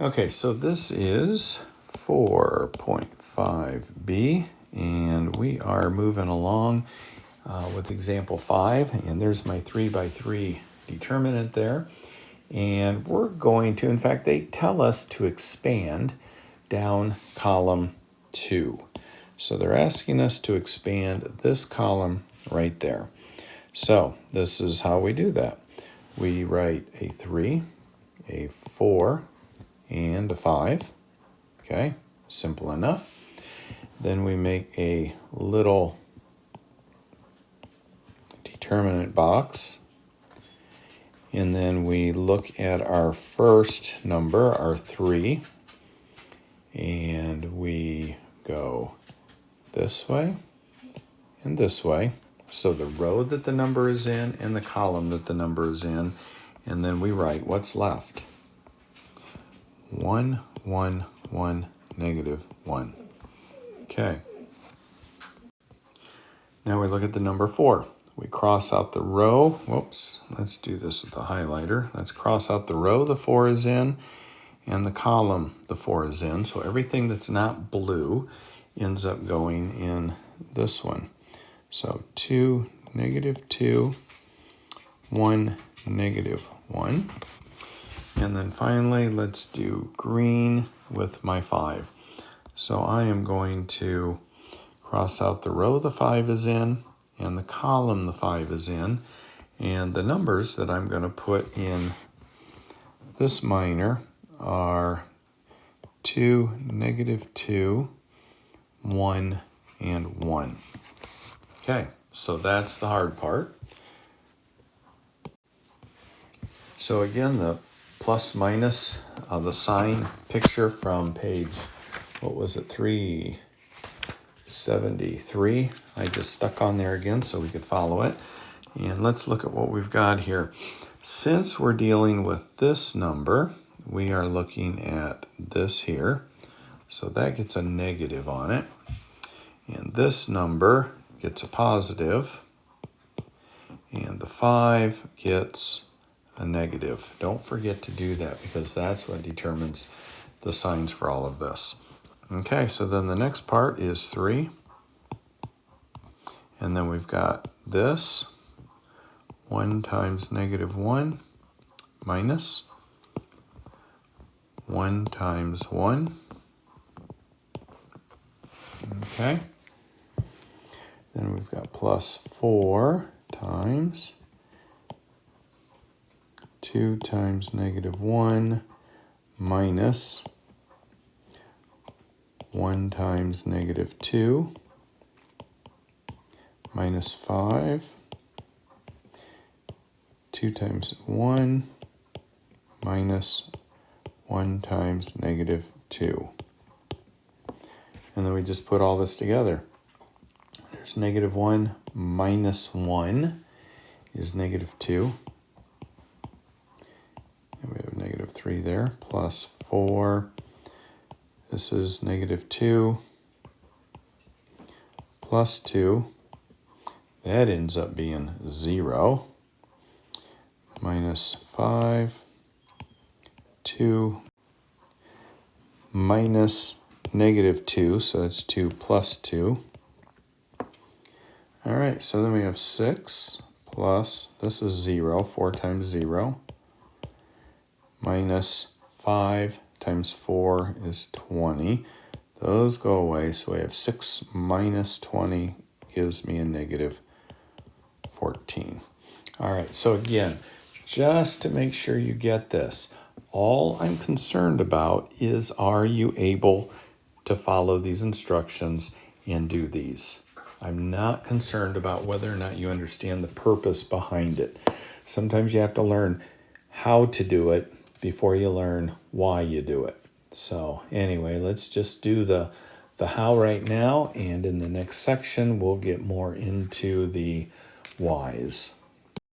Okay, so this is 4.5b, and we are moving along with example 5, and there's my 3 by 3 determinant there. And we're going to, in fact, they tell us to expand down column 2. So they're asking us to expand this column right there. So this is how we do that. We write a 3, a 4, and a 5. Okay, simple enough. Then we make a little determinant box. And then we look at our first number, our 3, and we go this way and this way. So the row that the number is in and the column that the number is in. And then we write what's left. 1, 1, 1, negative 1. Okay. Now we look at the number 4. We cross out the row. Whoops, let's do this with the highlighter. Let's cross out the row the 4 is in and the column the 4 is in. So everything that's not blue ends up going in this one. So 2, negative 2, 1, negative 1. And then finally, let's do green with my 5. So I am going to cross out the row the 5 is in and the column the 5 is in. And the numbers that I'm going to put in this minor are 2, negative 2, 1, and 1. Okay, so that's the hard part. So again, the plus minus, the sign picture from page, what was it, 373. I just stuck on there again so we could follow it. And let's look at what we've got here. Since we're dealing with this number, we are looking at this here. So that gets a negative on it. And this number gets a positive. And the 5 gets a negative. Don't forget to do that because that's what determines the signs for all of this. Okay, so then the next part is 3. And then we've got this. 1 times negative 1 minus 1 times 1. Okay. Then we've got plus 4 times 2 times negative 1 minus 1 times negative 2 minus 5. 2 times 1 minus 1 times negative 2. And then we just put all this together. There's negative 1 minus 1 is negative 2. And we have negative 3 there, plus 4. This is negative 2 plus 2. That ends up being 0. Minus 5, 2, minus negative 2, so that's 2 plus 2. All right, so then we have 6 plus, this is 0, 4 times 0, minus 5 times 4 is 20. Those go away, so we have 6 minus 20 gives me a negative 14. All right, so again, just to make sure you get this, all I'm concerned about is, are you able to follow these instructions and do these? I'm not concerned about whether or not you understand the purpose behind it. Sometimes you have to learn how to do it before you learn why you do it. So anyway, let's just do the how right now, and in the next section, we'll get more into the whys.